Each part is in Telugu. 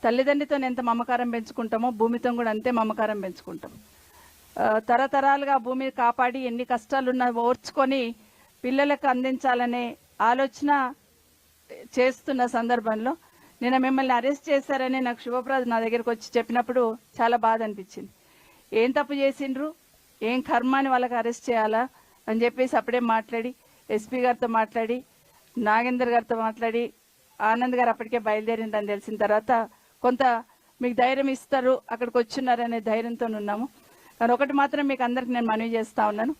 తల్లిదండ్రితో ఎంత మమకారం పెంచుకుంటామో భూమితో కూడా అంతే మమకారం పెంచుకుంటాం. తరతరాలుగా భూమిని కాపాడి ఎన్ని కష్టాలున్నా ఓర్చుకొని పిల్లలకు అందించాలనే ఆలోచన చేస్తున్న సందర్భంలో నిన్న మిమ్మల్ని అరెస్ట్ చేశారని నాకు శుభప్రద నా దగ్గరికి వచ్చి చెప్పినప్పుడు చాలా బాధ అనిపించింది. ఏం తప్పు చేసిండ్రు, ఏం కర్మాని వాళ్ళకి అరెస్ట్ చేయాలా అని చెప్పేసి అప్పుడే మాట్లాడి ఎస్పీ గారితో మాట్లాడి నాగేందర్ గారితో మాట్లాడి ఆనంద్ గారు అప్పటికే బయలుదేరిందని తెలిసిన తర్వాత కొంత మీకు ధైర్యం ఇస్తారు, అక్కడికి వచ్చున్నారనే ధైర్యంతో ఉన్నాము. కానీ ఒకటి మాత్రం మీకు అందరికి నేను మనవి చేస్తా ఉన్నాను,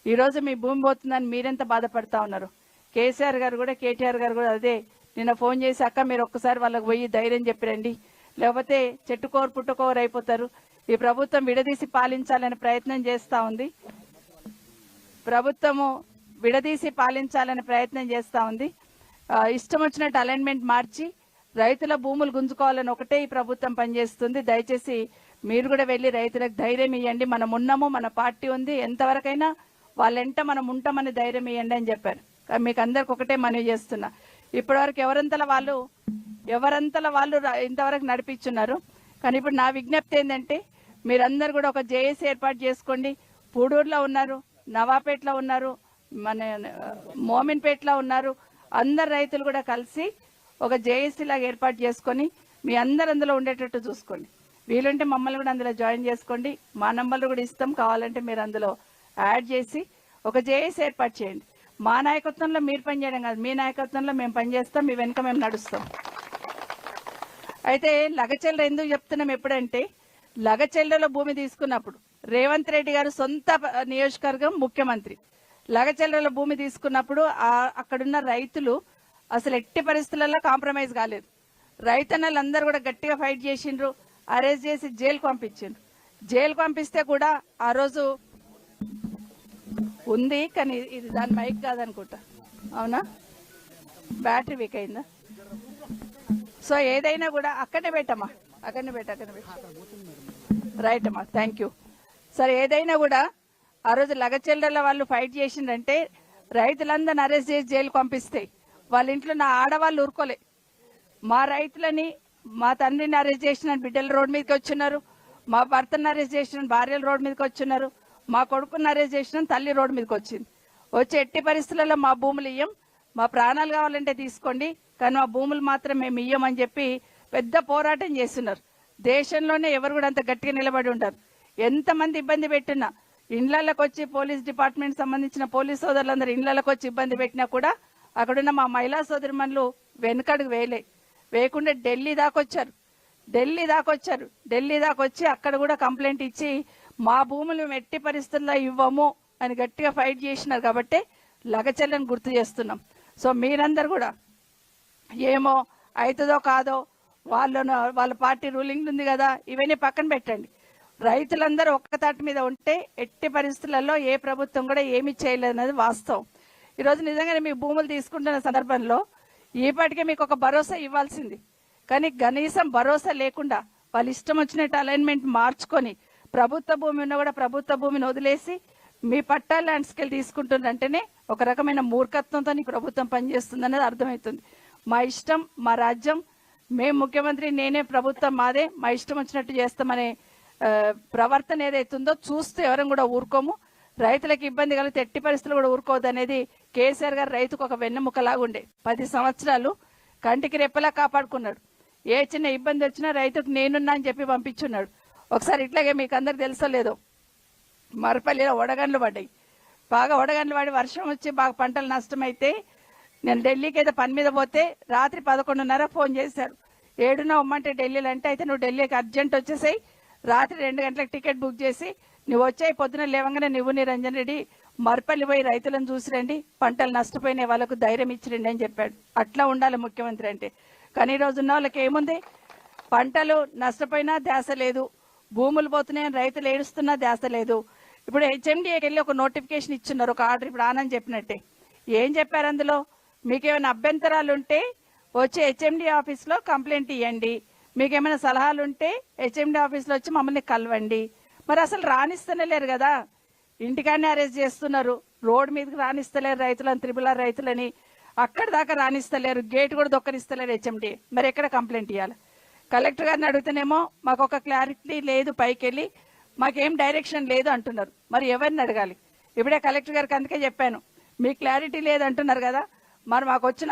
ఈరోజు మీ భూమి పోతుందని మీరెంత బాధపడతా ఉన్నారు. కేసీఆర్ గారు కూడా కేటీఆర్ గారు కూడా అదే నిన్న ఫోన్ చేసి అక్క మీరు ఒక్కసారి వాళ్ళకి పోయి ధైర్యం చెప్పిరండి, లేకపోతే చెట్టుకోరు పుట్టుకోరు అయిపోతారు. ఈ ప్రభుత్వం విడదీసి పాలించాలనే ప్రయత్నం చేస్తూ ఉంది. ప్రభుత్వము విడదీసి పాలించాలనే ప్రయత్నం చేస్తూ ఉంది. ఇష్టం వచ్చినట్టు అలైన్మెంట్ మార్చి రైతుల భూములు గుంజుకోవాలని ఒకటే ఈ ప్రభుత్వం పనిచేస్తుంది. దయచేసి మీరు కూడా వెళ్ళి రైతులకు ధైర్యం ఇవ్వండి, మనం ఉన్నాము, మన పార్టీ ఉంది, ఎంతవరకైనా వాళ్ళెంట మనం ఉంటామని ధైర్యం ఇవ్వండి అని చెప్పారు. మీకు అందరికి ఒకటే మనవి చేస్తున్నా, ఇప్పటివరకు ఎవరంతల వాళ్ళు ఇంతవరకు నడిపించున్నారు. కానీ ఇప్పుడు నా విజ్ఞప్తి ఏంటంటే మీరందరూ కూడా ఒక జేఏసీ ఏర్పాటు చేసుకోండి. పూడూరులో ఉన్నారు, నవాపేటలో ఉన్నారు, మన మోమిన్పేటలో ఉన్నారు, అందరు రైతులు కూడా కలిసి ఒక జేఏసీ లాగా ఏర్పాటు చేసుకొని మీ అందరు అందులో ఉండేటట్టు చూసుకోండి. వీలుంటే మమ్మల్ని కూడా అందులో జాయిన్ చేసుకోండి, మా నంబర్లు కూడా ఇస్తాం, కావాలంటే మీరు అందులో యాడ్ చేసి ఒక జేఏసీ ఏర్పాటు చేయండి. మా నాయకత్వంలో మీరు పనిచేయడం కాదు, మీ నాయకత్వంలో మేము పనిచేస్తాం, మీ వెనుక మేము నడుస్తాం. అయితే లగచెల్ల ఎందుకు చెప్తున్నాం ఎప్పుడంటే, లగచెల్లలో భూమి తీసుకున్నప్పుడు రేవంత్ రెడ్డి గారు సొంత నియోజకవర్గం ముఖ్యమంత్రి, లగచెల్లలో భూమి తీసుకున్నప్పుడు అక్కడున్న రైతులు అసలు ఎట్టి పరిస్థితులలో కాంప్రమైజ్ కాలేదు. రైతన్నలందరూ కూడా గట్టిగా ఫైట్ చేసిండ్రు, అరెస్ట్ చేసి జైలుకు పంపించిండ్రు. జైలుకు పంపిస్తే కూడా ఆ రోజు ఉంది, కానీ ఇది దాని మైక్ కాదనుకుంటా, అవునా, బ్యాటరీ వీక్ అయిందా? సో ఏదైనా కూడా అక్కడనే పెట్టమ్మా, అక్కడనే రైట్ అమ్మా, థ్యాంక్ యూ. సరే ఏదైనా కూడా ఆ రోజు లగచెల్లెల వాళ్ళు ఫైట్ చేసిందంటే రైతులందరిని అరెస్ట్ చేసి జైలుకు పంపిస్తే వాళ్ళ ఇంట్లో నా ఆడవాళ్ళు ఊరుకోలే. మా రైతులని, మా తండ్రిని అరెస్ట్ చేసిన బిడ్డలు రోడ్డు మీదకి వచ్చిన్నారు, మా భర్తను అరెస్ట్ చేసిన భార్యలు రోడ్డు మీదకి వచ్చినారు, మా కొడుకుని అరెస్ట్ చేసిన తల్లి రోడ్డు మీదకి వచ్చింది. వచ్చి ఎట్టి పరిస్థితులలో మా భూములు ఇయ్యం, మా ప్రాణాలు కావాలంటే తీసుకోండి, కానీ మా భూములు మాత్రం మేము ఇయ్యమని చెప్పి పెద్ద పోరాటం చేస్తున్నారు. దేశంలోనే ఎవరు కూడా అంత గట్టిగా నిలబడి ఉంటారు. ఎంతమంది ఇబ్బంది పెట్టినా, ఇండ్లకి వచ్చి పోలీస్ డిపార్ట్మెంట్ సంబంధించిన పోలీస్ సోదరులందరూ ఇండ్లకి వచ్చి ఇబ్బంది పెట్టినా కూడా అక్కడున్న మా మహిళా సోదరిమణులు వెనుకడుగు వేయకుండా ఢిల్లీ దాకా వచ్చి అక్కడ కూడా కంప్లైంట్ ఇచ్చి మా భూములు ఎట్టి పరిస్థితుల్లో ఇవ్వము అని గట్టిగా ఫైట్ చేసినారు. కాబట్టి లగచెల్లని గుర్తు చేస్తున్నాం. సో మీరందరూ కూడా ఏమో అవుతుందో కాదో, వాళ్ళ పార్టీ రూలింగ్ ఉంది కదా, ఇవన్నీ పక్కన పెట్టండి. రైతులందరూ ఒక్క తాటి మీద ఉంటే ఎట్టి పరిస్థితులలో ఏ ప్రభుత్వం కూడా ఏమి చేయలేదన్నది వాస్తవం. ఈరోజు నిజంగానే మీ భూములు తీసుకుంటున్న సందర్భంలో ఈపాటికే మీకు ఒక భరోసా ఇవ్వాల్సింది, కానీ కనీసం భరోసా లేకుండా వాళ్ళు ఇష్టం వచ్చినట్టు అలైన్మెంట్ మార్చుకొని ప్రభుత్వ భూమి ఉన్నా కూడా ప్రభుత్వ భూమిని వదిలేసి మీ పట్టా ల్యాండ్స్కెళ్ళి తీసుకుంటుందంటేనే ఒక రకమైన మూర్ఖత్వంతో ఈ ప్రభుత్వం పనిచేస్తుందనేది అర్థమవుతుంది. మా ఇష్టం, మా రాజ్యం, మేము ముఖ్యమంత్రి, నేనే ప్రభుత్వం మాదే, మా ఇష్టం వచ్చినట్టు చేస్తామనే ప్రవర్తన ఏదైతుందో చూస్తే ఎవరం కూడా ఊరుకోము. రైతులకు ఇబ్బంది కలిగితే ఎట్టి పరిస్థితులు కూడా ఊరుకోవద్దు అనేది కేసీఆర్ గారు రైతుకు ఒక వెన్నెముకలాగుండే 10 సంవత్సరాలు కంటికి రెప్పలా కాపాడుకున్నాడు. ఏ చిన్న ఇబ్బంది వచ్చినా రైతుకు నేనున్నా అని చెప్పి పంపించున్నాడు. ఒకసారి ఇట్లాగే మీకు అందరికి తెలుసో లేదో, మరపల్లిలో వడగండ్లు పడ్డాయి, బాగా వడగండ్లు పడి వర్షం వచ్చి బాగా పంటలు నష్టమైతే నేను ఢిల్లీకి అయితే పని మీద పోతే రాత్రి 11:30 ఫోన్ చేశారు, 7న ఉమ్మంటే ఢిల్లీలో అంటే, అయితే నువ్వు ఢిల్లీకి అర్జెంట్ వచ్చేసాయి, రాత్రి 2 గంటలకు టికెట్ బుక్ చేసి నువ్వు వచ్చాయి, పొద్దున లేవంగానే నువ్వు నిరంజన్ రెడ్డి మరపల్లి పోయి రైతులను చూసిరండి, పంటలు నష్టపోయిన వాళ్ళకు ధైర్యం ఇచ్చిరండి అని చెప్పాడు. అట్లా ఉండాలి ముఖ్యమంత్రి అంటే. కానీ ఈరోజు ఉన్న వాళ్ళకి ఏముంది, పంటలు నష్టపోయినా ధ్యాస లేదు, భూములు పోతున్నాయని రైతులు ఏడుస్తున్నా ధ్యాస లేదు. ఇప్పుడు హెచ్ఎండిఏకి వెళ్ళి ఒక నోటిఫికేషన్ ఇచ్చున్నారు, ఒక ఆర్డర్, ఇప్పుడు ఆనంద్ చెప్పినట్టే. ఏం చెప్పారు అందులో, మీకేమైనా అభ్యంతరాలు ఉంటే వచ్చి హెచ్ఎండి ఆఫీస్లో కంప్లైంట్ ఇవ్వండి, మీకేమైనా సలహాలు ఉంటే హెచ్ఎండి ఆఫీస్లో వచ్చి మమ్మల్ని కలవండి. మరి అసలు రానిస్తూనే లేరు కదా, ఇంటికాడనే అరెస్ట్ చేస్తున్నారు, రోడ్డు మీదకి రానిస్తలేరు రైతులని, త్రిపుల రైతులని, అక్కడ దాకా రానిస్తలేరు, గేట్ కూడా దొక్కనిస్తలేరు హెచ్ఎండి. మరి ఎక్కడ కంప్లైంట్ ఇవ్వాలి? కలెక్టర్ గారిని అడిగితేనేమో మాకు ఒక క్లారిటీ లేదు, పైకి వెళ్ళి మాకేం డైరెక్షన్ లేదు అంటున్నారు. మరి ఎవరిని అడగాలి? ఇప్పుడే కలెక్టర్ గారికి అందుకే చెప్పాను, మీ క్లారిటీ లేదు అంటున్నారు కదా, మరి మాకు వచ్చిన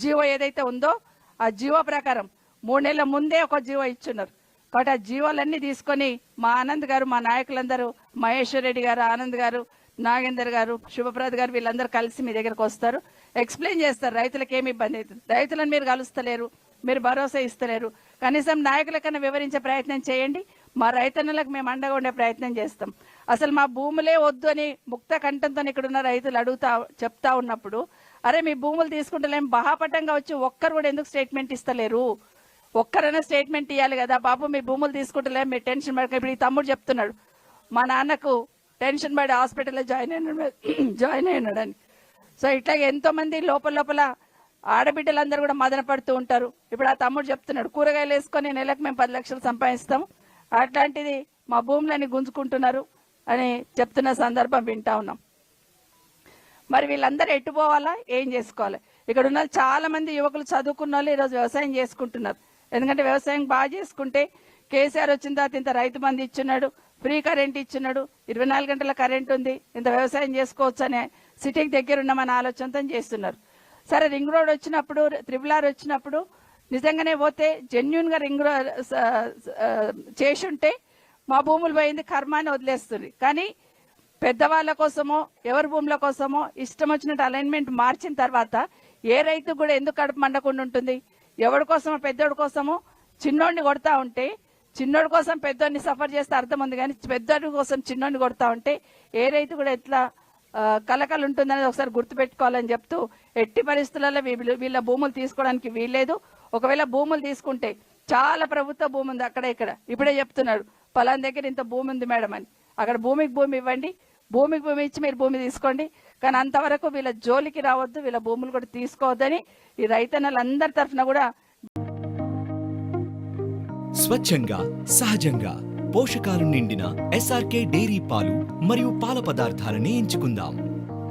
జీవో ఏదైతే ఉందో ఆ జీవో ప్రకారం 3 నెలల ముందే ఒక జీవో ఇచ్చున్నారు. కాబట్టి ఆ జీవోలన్నీ తీసుకొని మా ఆనంద్ గారు, మా నాయకులందరూ, మహేశ్వర్ రెడ్డి గారు, ఆనంద్ గారు, నాగేందర్ గారు, శుభప్రద్ గారు, వీళ్ళందరూ కలిసి మీ దగ్గరకు వస్తారు, ఎక్స్ప్లెయిన్ చేస్తారు రైతులకు ఏమి ఇబ్బంది అవుతుంది. రైతులను మీరు కలుస్తలేరు, మీరు భరోసా ఇస్తలేరు, కనీసం నాయకులకన్నా వివరించే ప్రయత్నం చేయండి. మా రైతన్నులకు మేము అండగా ఉండే ప్రయత్నం చేస్తాం. అసలు మా భూములే వద్దు అని ముక్త కంఠంతో ఇక్కడ ఉన్న రైతులు చెప్తా ఉన్నప్పుడు, అరే మీ భూములు తీసుకుంటలేం బహాపటంగా వచ్చి ఒక్కరు కూడా ఎందుకు స్టేట్మెంట్ ఇస్తలేరు? ఒక్కరైనా స్టేట్మెంట్ ఇవ్వాలి కదా, బాబు మీ భూములు తీసుకుంటలేం, మీరు టెన్షన్ పడక. ఇప్పుడు ఈ తమ్ముడు చెప్తున్నాడు, మా నాన్నకు టెన్షన్ పడి హాస్పిటల్లో జాయిన్ అయినాడని. సో ఇట్లాగే ఎంతో మంది లోపల ఆడబిడ్డలందరూ కూడా మదన పడుతూ ఉంటారు. ఇప్పుడు ఆ తమ్ముడు చెప్తున్నాడు, కూరగాయలు వేసుకొని నెలకు మేము 10 లక్షలు సంపాదిస్తాము, అట్లాంటిది మా భూములని గుంజుకుంటున్నారు అని చెప్తున్న సందర్భం వింటా ఉన్నాం. మరి వీళ్ళందరూ ఎటు పోవాలా, ఏం చేసుకోవాలి? ఇక్కడ ఉన్న చాలా మంది యువకులు చదువుకున్న వాళ్ళు ఈరోజు వ్యవసాయం చేసుకుంటున్నారు. ఎందుకంటే వ్యవసాయం బాగా చేసుకుంటే కేసీఆర్ వచ్చిన తర్వాత ఇంత రైతు బంధు ఇచ్చున్నాడు, ఫ్రీ కరెంట్ ఇచ్చున్నాడు, 24 గంటల కరెంట్ ఉంది, ఇంత వ్యవసాయం చేసుకోవచ్చు అనే సిటీకి దగ్గర ఉన్నామన్న ఆలోచనతో చేస్తున్నారు. సరే రింగ్ రోడ్ వచ్చినప్పుడు, RRR వచ్చినప్పుడు నిజంగానే పోతే జెన్యున్గా రింగ్ రోడ్ చేసి ఉంటే మా భూములు పోయింది కర్మ అని వదిలేస్తుంది. కానీ పెద్దవాళ్ళ కోసమో ఎవరి భూముల కోసమో ఇష్టం వచ్చినట్టు అలైన్మెంట్ మార్చిన తర్వాత ఏ రైతు కూడా ఎందుకు కడుపు మండకుండా ఉంటుంది? ఎవరి కోసమో పెద్దోడి కోసమో చిన్నోడిని కొడతా ఉంటే, చిన్నోడి కోసం పెద్దోడిని సఫర్ చేస్తే అర్థం ఉంది, కానీ పెద్దోడి కోసం చిన్నోడిని కొడతా ఉంటే ఏ రైతు కూడా ఎట్లా కలకలు ఉంటుందనేది ఒకసారి గుర్తుపెట్టుకోవాలని చెప్తూ, ఎట్టి పరిస్థితులలో వీళ్ళ భూములు తీసుకోవడానికి వీల్లేదు. ఒకవేళ భూములు తీసుకుంటే చాలా ప్రభుత్వ భూమి ఉంది అక్కడ ఇక్కడ. ఇప్పుడే చెప్తున్నాడు, పలానా దగ్గర ఇంత భూమి ఉంది మేడం అని. అక్కడ భూమికి భూమి ఇవ్వండి, భూమికి భూమి ఇచ్చి మీరు భూమి తీసుకోండి, కానీ అంతవరకు వీళ్ళ జోలికి రావద్దు, వీళ్ళ భూములు కూడా తీసుకోవద్దని ఈ రైతన్నలందరి తరఫున కూడా. స్వచ్ఛంగా, సహజంగా, పోషకాలు నిండిన SRK డైరీ పాలు మరియు పాల పదార్థాలని ఎంచుకుందాం.